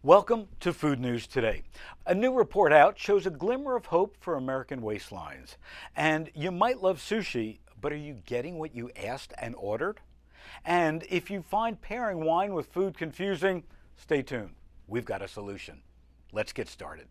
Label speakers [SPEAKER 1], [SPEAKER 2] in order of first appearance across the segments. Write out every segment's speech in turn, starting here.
[SPEAKER 1] Welcome to Food News Today. A new report out shows a glimmer of hope for American waistlines. And you might love sushi, but are you getting what you asked and ordered? And if you find pairing wine with food confusing, stay tuned. We've got a solution. Let's get started.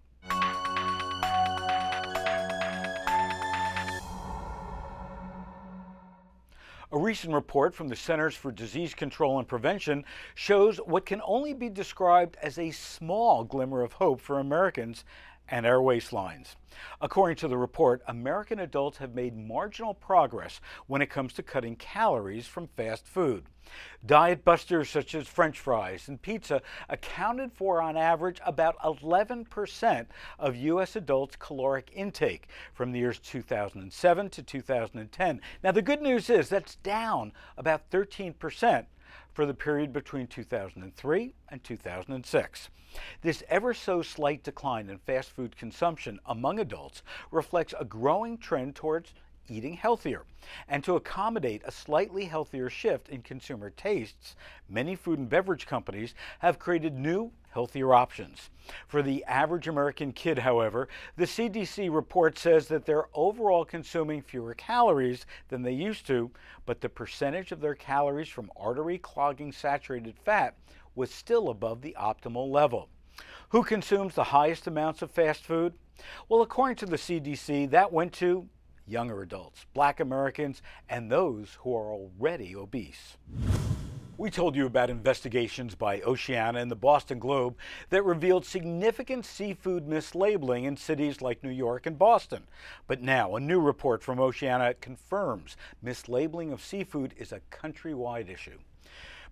[SPEAKER 1] A recent report from the Centers for Disease Control and Prevention shows what can only be described as a small glimmer of hope for Americans and our waistlines. According to the report, American adults have made marginal progress when it comes to cutting calories from fast food. Diet busters such as French fries and pizza accounted for, on average, about 11% of U.S. adults' caloric intake from the years 2007 to 2010. Now, the good news is that's down about 13% for the period between 2003 and 2006. This ever so slight decline in fast food consumption among adults reflects a growing trend towards eating healthier. And to accommodate a slightly healthier shift in consumer tastes, many food and beverage companies have created new, healthier options. For the average American kid, however, the CDC report says that they're overall consuming fewer calories than they used to, but the percentage of their calories from artery-clogging saturated fat was still above the optimal level. Who consumes the highest amounts of fast food? Well, according to the CDC, that went to younger adults, Black Americans, and those who are already obese. We told you about investigations by Oceana and the Boston Globe that revealed significant seafood mislabeling in cities like New York and Boston. But now, a new report from Oceana confirms mislabeling of seafood is a countrywide issue.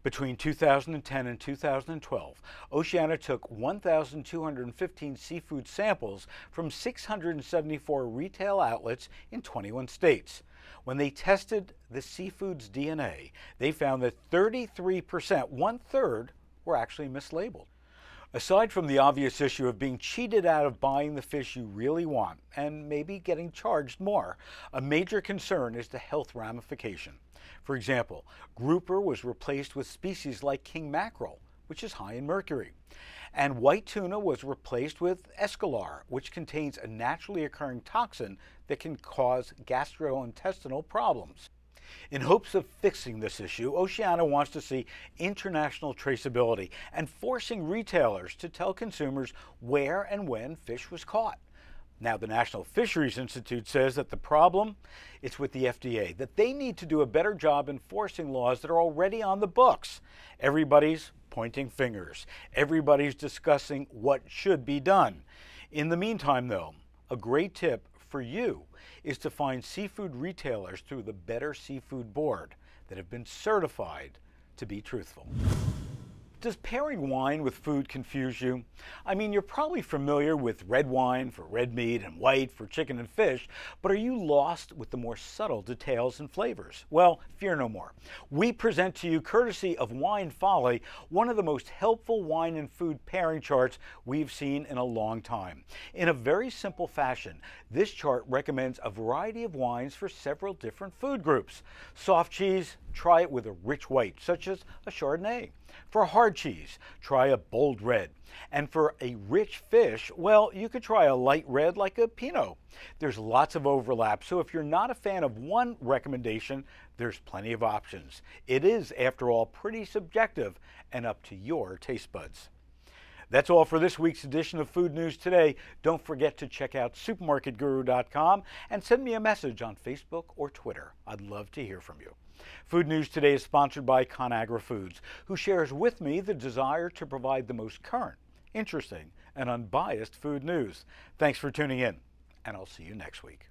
[SPEAKER 1] Between 2010 and 2012, Oceana took 1,215 seafood samples from 674 retail outlets in 21 states. When they tested the seafood's DNA, they found that 33%, one-third, were actually mislabeled. Aside from the obvious issue of being cheated out of buying the fish you really want and maybe getting charged more, a major concern is the health ramification. For example, grouper was replaced with species like king mackerel, which is high in mercury. And white tuna was replaced with escalar, which contains a naturally occurring toxin that can cause gastrointestinal problems. In hopes of fixing this issue, Oceana wants to see international traceability and forcing retailers to tell consumers where and when fish was caught. Now, the National Fisheries Institute says that the problem is with the FDA, that they need to do a better job enforcing laws that are already on the books. Everybody's pointing fingers. Everybody's discussing what should be done. In the meantime, though, a great tip for you is to find seafood retailers through the Better Seafood Board that have been certified to be truthful. Does pairing wine with food confuse you? I mean, you're probably familiar with red wine for red meat and white for chicken and fish, but are you lost with the more subtle details and flavors? Well, fear no more. We present to you, courtesy of Wine Folly, one of the most helpful wine and food pairing charts we've seen in a long time. In a very simple fashion, this chart recommends a variety of wines for several different food groups. Soft cheese, try it with a rich white, such as a Chardonnay. For hard cheese, try a bold red. And for a rich fish, well, you could try a light red like a Pinot. There's lots of overlap, so if you're not a fan of one recommendation, there's plenty of options. It is, after all, pretty subjective and up to your taste buds. That's all for this week's edition of Food News Today. Don't forget to check out supermarketguru.com and send me a message on Facebook or Twitter. I'd love to hear from you. Food News Today is sponsored by Conagra Foods, who shares with me the desire to provide the most current, interesting, and unbiased food news. Thanks for tuning in, and I'll see you next week.